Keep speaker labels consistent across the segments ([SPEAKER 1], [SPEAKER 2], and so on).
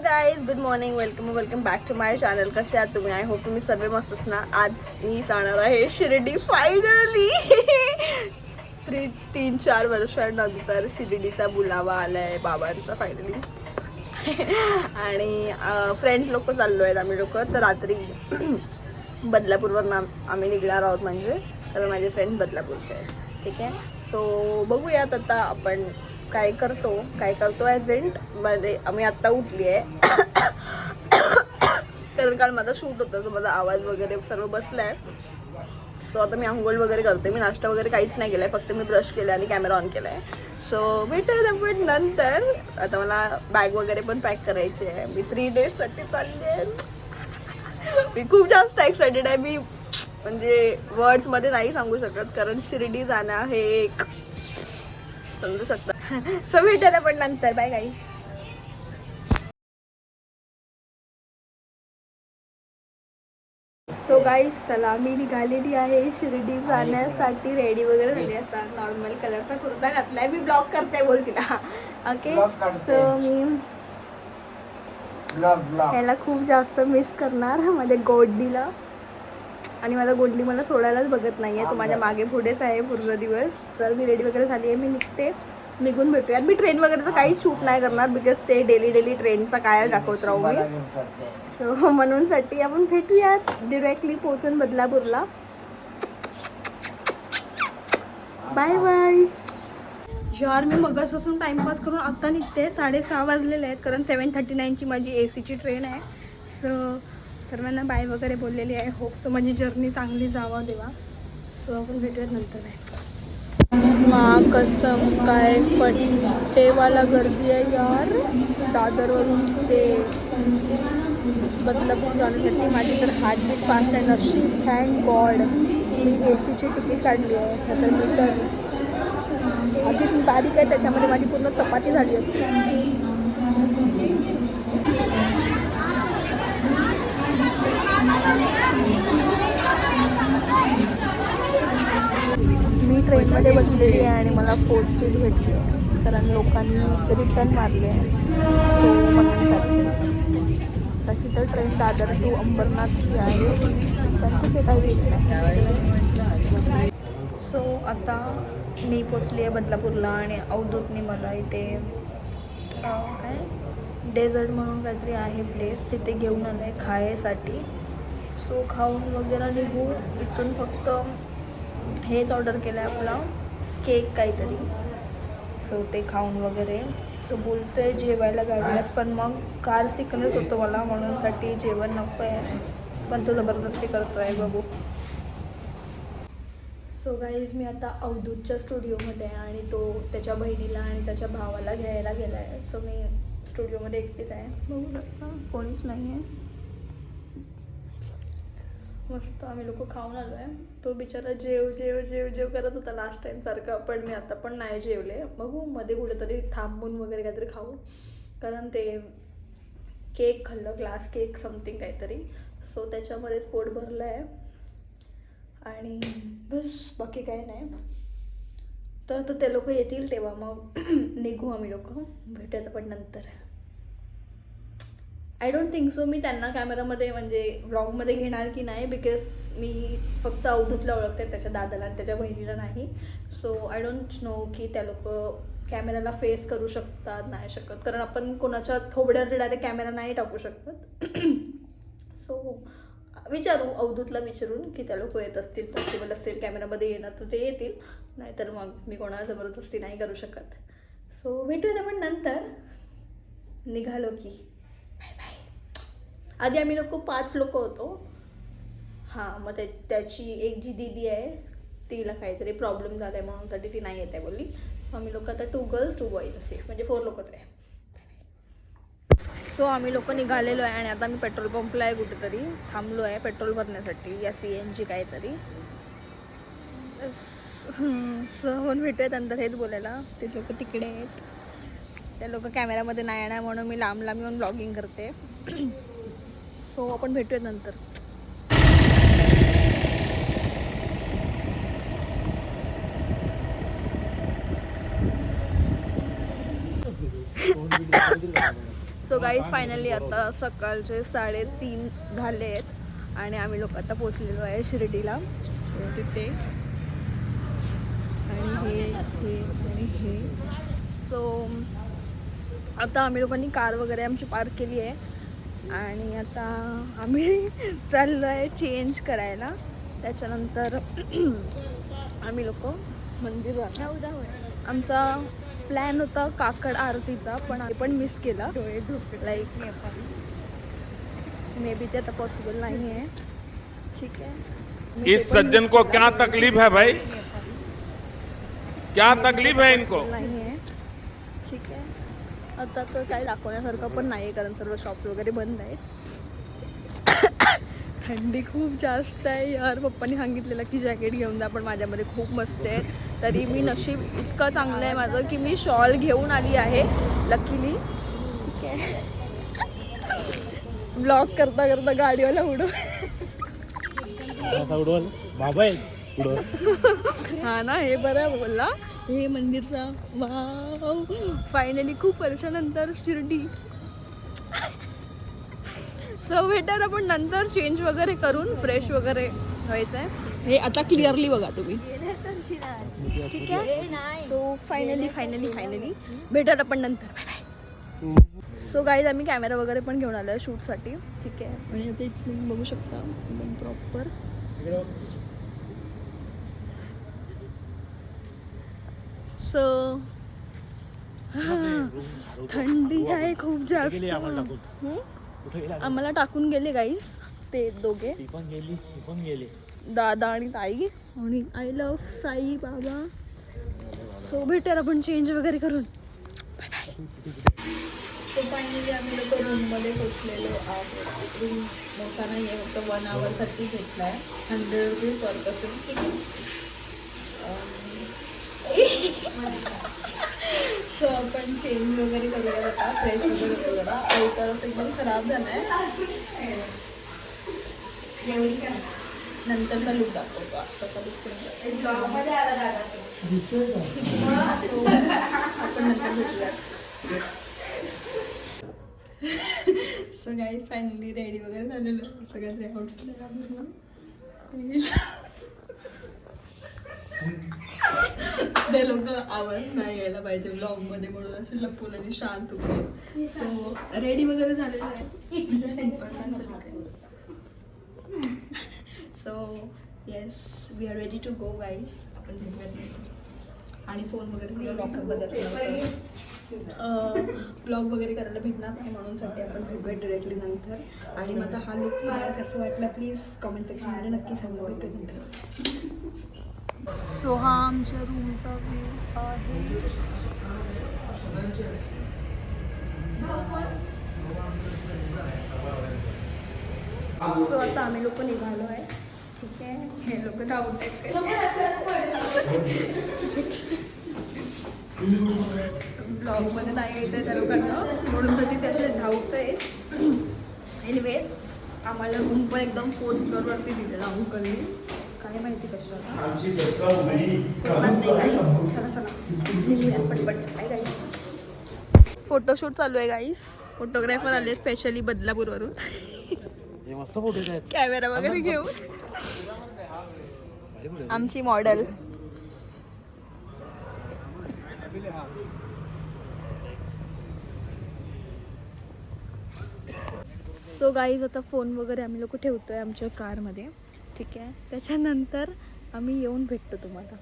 [SPEAKER 1] Guys, good morning. Welcome back to my channel. कसे आहात तुम्ही? आय होप तुम्ही सर्व मस्तच ना. आज मी जाणार आहे शिर्डी फायनली. 3-4 वर्षांनंतर शिर्डीचा बुलावा आलाय बाबांचा फायनली. आणि फ्रेंड्स लोक चाललो आहेत आम्ही लोक. तर रात्री बदलापूरवरून आम्ही निघणार आहोत, म्हणजे तर माझे फ्रेंड्स बदलापूरचे आहेत. ठीक आहे. सो बघूयात आता आपण काय करतो ॲजेंट मध्ये. आम्ही आत्ता उठली आहे कारण काल माझा शूट होता, तर माझा आवाज वगैरे सर्व बसला आहे. सो आता मी आंघोळ वगैरे करते. मी नाश्ता वगैरे काहीच नाही केला आहे, फक्त मी ब्रश केला आणि कॅमेरा ऑन केला आहे. सो भेटूया आपण नंतर. आता मला बॅग वगैरे पण पॅक करायची आहे. मी 3 डेजसाठी चालली आहे. मी खूप जास्त एक्सायटेड आहे. मी म्हणजे वर्ड्समध्ये नाही सांगू शकत, कारण शिर्डी जाणं हे एक समजू शकता. सो भेटूया आपण नंतर. बाय गाईस. सो गाईस, चला मी निघालेली आहे शिर्डी जाण्यासाठी. रेडी वगैरे झाली. आता नॉर्मल कलरचा कुर्ता घातलाय. मी ब्लॉग करते बोल तिला. ओके. सो मी ह्याला खूप जास्त मिस करणार, माझ्या गोडलीला. आणि मला गोडली मला सोडायलाच बघत नाही आहे. तो माझ्या मागे पुढेच आहे पूर्ण दिवस. तर मी रेडी वगैरे झाली आहे. मी निघते. निघून भेटूयात. मी ट्रेन वगैरेचं काहीच शूट नाही करणार, बिकॉज ते डेली ट्रेनचा काय दाखवत राहू मी. सो म्हणूनसाठी आपण भेटूयात. डिरेक्टली पोहोचून बदलापूरला. Bye bye. यार, मी मगाचपासून टाइमपास करून आत्ता निघते. 6:30 वाजलेले आहेत, कारण 7:39ची माझी AC ची ट्रेन आहे. सो सर्वांना बाय वगैरे बोललेली आहे. होप सो माझी जर्नी चांगली जावा देवा. सो आपण भेटूयात नंतर. आहे कसम काय फट्टेवाला गर्दी आहे यार. दादरवरून ते बदलापूर जाण्यासाठी माझी तर हार्टबीट फास्ट आहे. नशीब थँक गॉड मी AC ची तिकीट काढली आहे. तर मी तर आधीच मी बारीक आहे, त्याच्यामध्ये माझी पूर्ण चपाती झाली असते. मी ट्रेनमध्ये बसलेली आहे आणि मला 4th सीट भेटली आहे, कारण लोकांनी रिटर्न मारले आहे. सो म्हणण्यासाठी तशी तर ट्रेन दादर टू अंबरनाथची आहे, पण तिथे काही वेगळं नाही. सो आता मी पोचली आहे बदलापूरला आणि अवधूतने मला इथे काय डेझर्ट म्हणून काहीतरी आहे प्लेस, तिथे घेऊन आलं आहे खायसाठी. सो खाऊन वगैरे निघू इथून. फक्त हेच ऑर्डर केलं आहे आपला केक काहीतरी. सो ते खाऊन वगैरे तो बोलतो आहे जेवायला गाडीत, पण मग कार सिकनेस होतो मला, म्हणूनसाठी जेवण नको आहे, पण तो जबरदस्ती करतो आहे. बघू. सो गाईज, मी आता अवधूतच्या स्टुडिओमध्ये आहे आणि तो त्याच्या बहिणीला आणि त्याच्या भावाला घ्यायला गेला आहे. सो मी स्टुडिओमध्ये एकटीच आहे. बघू शकता कोणीच नाही आहे. मस्त आम्ही लोक खाऊन आलो आहे. तो बिचारा जेव करत होता लास्ट टाईम सारखं, पण मी आता पण नाही जेवले. बघू मध्ये कुठेतरी थांबून वगैरे काहीतरी खाऊ, कारण ते केक खाल्लं, ग्लास केक समथिंग काहीतरी. सो त्याच्यामध्येच पोट भरलं आहे आणि बस, बाकी काही नाही. तर ते लोक येतील तेव्हा मग निघू आम्ही लोक. भेटूयात आपण नंतर. आय डोंट थिंक सो मी त्यांना कॅमेरामध्ये म्हणजे व्लॉगमध्ये घेणार की नाही, बिकॉज मी फक्त अवधूतला ओळखते, त्याच्या दादाला आणि त्याच्या बहिणीला नाही. सो आय डोंट नो की त्या लोक कॅमेराला फेस करू शकतात नाही शकत, कारण आपण कोणाच्या थोबड्यावर डायरेक्ट कॅमेरा नाही टाकू शकत. सो विचारू, अवधूतला विचारून की त्या लोक येत असतील, पॉसिबल असेल कॅमेरामध्ये येणार तर ते येतील, नाहीतर मग मी कोणाला जबरदस्ती नाही करू शकत. सो भेटूयात आपण नंतर. निघालो की बाय बाय. आधी आम्ही लोक 5 लोक होतो. हां, मग त्याची एक जी दीदी आहे तिला काहीतरी प्रॉब्लेम झाला आहे, म्हणूनसाठी ती नाही येत आहे बोलली. सो आम्ही लोक आता 2 गर्ल्स 2 बॉईज असे म्हणजे 4 लोकच आहे. सो आम्ही लोक निघालेलो आहे आणि आता मी पेट्रोल पंपला आहे, कुठेतरी थांबलो आहे पेट्रोल भरण्यासाठी या CNG काहीतरी. सो म्हणून भेटूयात नंतर. हेच बोलायला ते लोक तिकडे आहेत. त्या लोक कॅमेरामध्ये नाही येणार, म्हणून मी लांब येऊन ब्लॉगिंग करते. सो आपण भेटूयात नंतर. सो गाईज फायनली आता सकाळचे 3:30 झाले आहेत आणि आम्ही लोक आता पोचलेलो आहे शिर्डीला. सो तिथे आणि हे सो आता आम्ही लोकांनी कार वगैरे आमची पार्क केली आहे आणि आता आम्ही चाललो आहे चेंज करायला. त्याच्यानंतर आम्ही लोक मंदिरात. आमचा प्लॅन होता काकड आरतीचा पण आम्ही पण मिस केला. लाईक मे बी ते आता पॉसिबल नाही आहे. ठीक आहे.
[SPEAKER 2] इस सज्जन को क्या तकलीफ है भाई, क्या तकलीफ है इनको?
[SPEAKER 1] नाही आहे. ठीक आहे. आता तर काही दाखवण्यासारखं पण नाही आहे कारण सर्व शॉप्स वगैरे बंद आहेत. थंडी खूप जास्त आहे यार. पप्पांनी सांगितलेलं की जॅकेट घेऊन जा पण माझ्यामध्ये खूप मस्त आहे. तरी मी नशीब इतकं चांगलं आहे माझं की मी शॉल घेऊन आली आहे लकीली. ठीक आहे. ब्लॉग करता करता गाडीवाला उडव हा ना. हे बरं बोलला. हे मंदिरचा वाव. फायनली खूप वर्षानंतर शिर्डी. सो भेटत आपण नंतर चेंज वगैरे करून फ्रेश वगैरे व्हायचं आहे. हे आता क्लिअरली बघा तुम्ही. ठीक आहे. सो फायनली भेटत आपण नंतर. Bye bye. सो गाईज आम्ही कॅमेरा वगैरे पण घेऊन आलो आहे शूटसाठी. ठीक आहे. आणि आता इथे तुम्ही बघू शकता एकदम प्रॉपर. सो थंडी आहे खूप जास्त. आम्हाला टाकून गेले गाईज ते दोघे, दादा आणि ताई. आणि I love Sai Baba. So भेटेल आपण चेंज वगैरे करून. Bye bye. सो फायनली आम्ही लोक रूममध्ये पोचलेलो आहोत. रूम मोठा नाही आहे, फक्त 1 आवरसाठी घेतला आहे. 100 रुपीज पर पर्सन. ठीक आहे. सो आपण चेंज वगैरे करूया आता. फ्रेश वगैरे होतो जरा. आउटर एकदम खराब झाला आहे. नंतरचा लुक दाखवतो. आत्ताचा लुक आपण नंतर भेटूया. सो गाईज फायनली रेडी वगैरे झालेलो. सगळ्यात आउटफिट ते लोक आवाज नाही यायला पाहिजे ब्लॉगमध्ये म्हणून असे लपून आणि शांत उभे. सो रेडी वगैरे झालेलं आहे. Simple. So yes we are ready to go guys. आपण भेटूयात आणि फोन वगैरे सगळं लॉकरमध्ये असणार. ब्लॉग वगैरे करायला भेटणार नाही म्हणूनसाठी आपण भेटूया डिरेक्टली नंतर. आणि मग आता हा लुक तुम्हाला कसं वाटला प्लीज कमेंट सेक्शनमध्ये नक्की सांगा. भेटूया नंतर. सो हा आमच्या रूमचा व्ह्यू आहे. सो आता आम्ही लोक निघालो आहे. ठीक आहे. हे लोक धावत आहेत. ब्लॉगमध्ये नाही यायचं आहे त्या लोकांना म्हणून तर ते त्याचे धावत आहेत. एनिवेज आम्हाला रूम पण एकदम 4th फ्लोअरवरती दिलेला अंकलने. काय माहिती कशाला. फोटोशूट चालू आहे गाईस. फोटोग्राफर आले स्पेशली बदलापूरवरून.
[SPEAKER 3] मस्त फोटो आहेत.
[SPEAKER 1] कॅमेरा वगैरे घेऊन. आमची मॉडेल. सो गाईज आता फोन वगैरे आम्ही लोक ठेवतोय आमच्या कारमध्ये. ठीक आहे. त्याच्यानंतर आम्ही येऊन भेटतो तुम्हाला.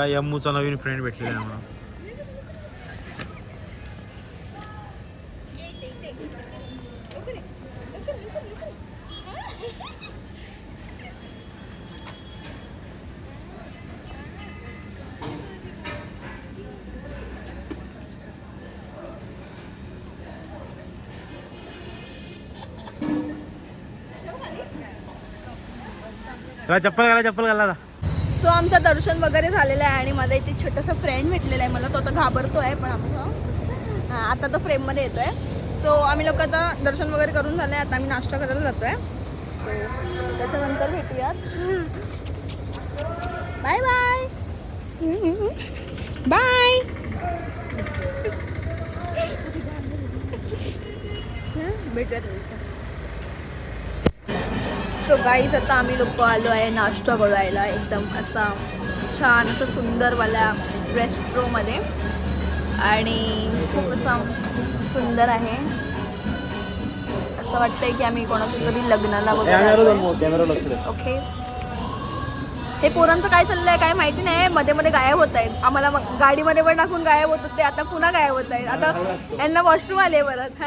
[SPEAKER 3] यम्मूचा नवीन फ्रेंड भेटलेला आहे आम्हाला. चप्पल घाला.
[SPEAKER 1] सो आमचं दर्शन वगैरे झालेलं आहे आणि माझा इथे छोटासा फ्रेंड भेटलेला आहे मला. तो आता घाबरतो आहे पण आमचं आता तो फ्रेममध्ये येतो आहे. सो आम्ही लोक आता दर्शन वगैरे करून झालं आहे. आता आम्ही नाश्ता करायला जातो आहे. सो त्याच्यानंतर भेटूयात. Bye bye. बाय. भेटूयात. सो गाईज आता आम्ही लोक आलो आहे नाश्ता करायला एकदम असा छान असं सुंदरवाल्या रेस्टॉरंटमध्ये आणि खूप असा सुंदर आहे. असं वाटतंय की आम्ही कोणाच्या तरी लग्नाला वगैरे. ओके, हे पोरांचं काय चाललंय काय माहिती नाही. मध्ये मध्ये गायब होत आहेत. आम्हाला गाडीमध्ये पण टाकून गायब होत होते, आता पुन्हा गायब होत आहेत. आता यांना वॉशरूम आले परत.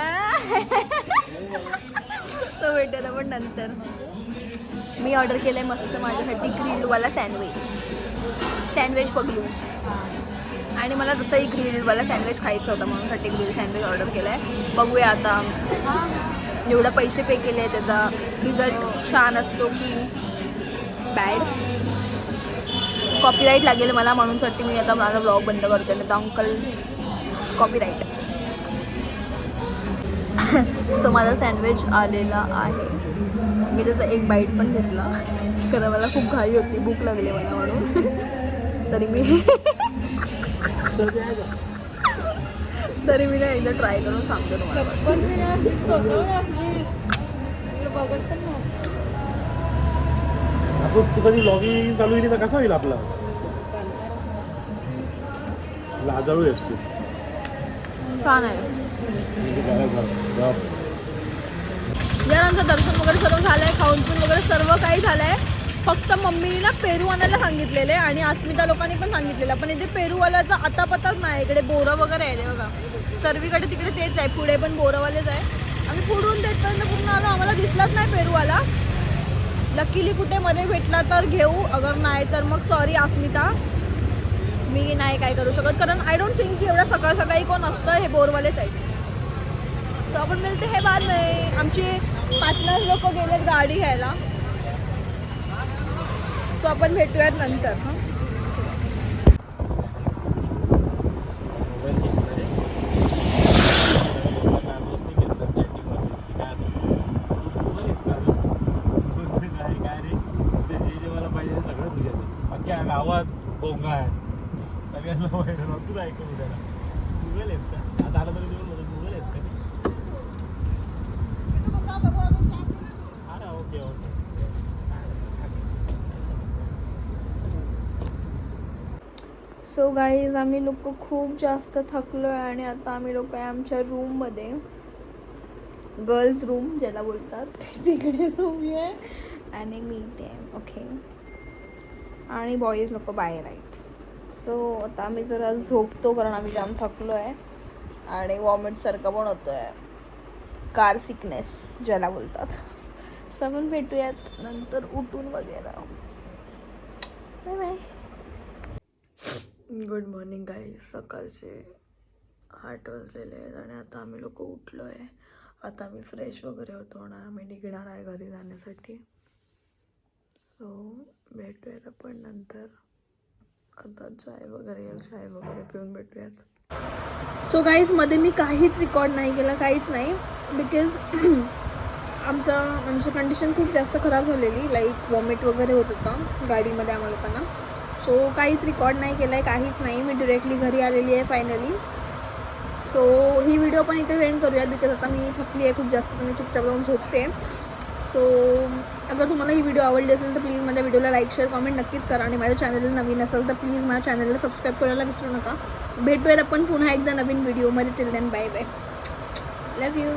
[SPEAKER 1] तो भेटेल पण नंतर. मी ऑर्डर केलं आहे मस्त माझ्यासाठी ग्रिल्डवाला सँडविच बघलू आणि मला तसंही ग्रिल्डवाला सँडविच खायचं होतं म्हणून साठी ग्रिल सँडविच ऑर्डर केलं आहे. बघूया आता एवढं पैसे पे केले आहे त्याचा रिझल्ट छान असतो की बॅड. कॉपीराईट लागेल मला म्हणूनसाठी मी आता माझा ब्लॉग बंद करते नाही तर अंकल कॉपीराईट. सो माझा सँडविच आलेला आहे. मी त्याचा एक बाईट पण घेतला कारण मला खूप घाई होती, भूक लागली मला म्हणून. तरी मी ना एकदा ट्राय करून सांगते तुम्हाला.
[SPEAKER 3] तू कधी ब्लॉगिंग चालू केली तर कसं होईल आपला? लाजाळू आहेस तू.
[SPEAKER 1] छान आहे. यानंतर दर्शन वगैरे सर्व झालंय, खाऊन पिऊन वगैरे सर्व काही झालंय. फक्त मम्मीने ना पेरू आणायला सांगितलेले आणि अस्मिता लोकांनी पण सांगितलेलं, पण इथे पेरूवाल्याचा आता पताच नाही. इकडे बोरं वगैरे आहे ते बघा, सर्वीकडे तिकडे तेच आहे. पुढे पण बोरंवालेच आहे. आम्ही पुढून देतपर्यंत पूर्ण आलो, आम्हाला दिसलाच नाही पेरूवाला. लकीली कुठे मध्ये भेटला तर घेऊ, अगर नाही तर मग सॉरी अस्मिता, मी नाही काय करू शकत. कारण आय डोंट थिंक की एवढ्या सकाळ सकाळी कोण असतं. हे बोरवालेच आहेत. सो आपण मिळते हे बाद नाही. आमचे पार्टनर लोक गेलेत गाडी घ्यायला. सो आपण भेटूयात नंतर.
[SPEAKER 3] गावात बोंगा आहे सगळ्यांना वाचून ऐकून उद्याला. गुगल आहेस का? आता आला तरी गुगल आहेस का? Okay okay.
[SPEAKER 1] सो गाईज आम्ही लोक खूप जास्त थकलो आहे आणि आता आम्ही लोक आहे आमच्या रूममध्ये. गर्ल्स रूम ज्याला बोलतात तिकडे रूम आहे आणि मी इथे. ओके, आणि बॉईज लोक बाहेर आहेत. सो आता आम्ही जरा झोपतो कारण आम्ही जाम थकलो आहे आणि वॉमिटसारखं पण होतं आहे, कार सिकनेस ज्याला बोलतात. सो आपण भेटूयात नंतर उठून वगैरे. Bye bye. Good morning guys. सकाळचे 8 वाजलेले आहेत आणि आता आम्ही लोक उठलो आहे. आता आम्ही फ्रेश वगैरे होतो आणि आम्ही निघणार आहे घरी जाण्यासाठी. सो भेटूयात आपण नंतर. आता चाय वगैरे पिऊन भेटूयात. सो गाईज मध्ये मी काहीच रेकॉर्ड नाही केला, काहीच नाही, बिकॉज आमची कंडिशन खूप जास्त खराब झालेली. लाईक वॉमिट वगैरे होत होतं गाडीमध्ये आम्हाला लोकांना. सो काहीच रेकॉर्ड नाही केलं आहे, काहीच नाही. मी डिरेक्टली घरी आलेली आहे फायनली. सो ही व्हिडिओ पण इथे एंड करूयात बिकॉज आता मी थकली आहे खूप जास्त. मी चुपचाप जाऊन झोपते. सो अगर तुम्हाला ही व्हिडिओ आवडली असेल तर प्लीज माझ्या व्हिडिओला लाईक शेअर कमेंट नक्कीच करा आणि माझ्या चॅनलला नवीन असेल तर प्लीज माझ्या चॅनलला सबस्क्राईब करायला विसरू नका. भेटूयात आपण पुन्हा एकदा नवीन व्हिडिओमध्ये. Till then bye bye. Love you.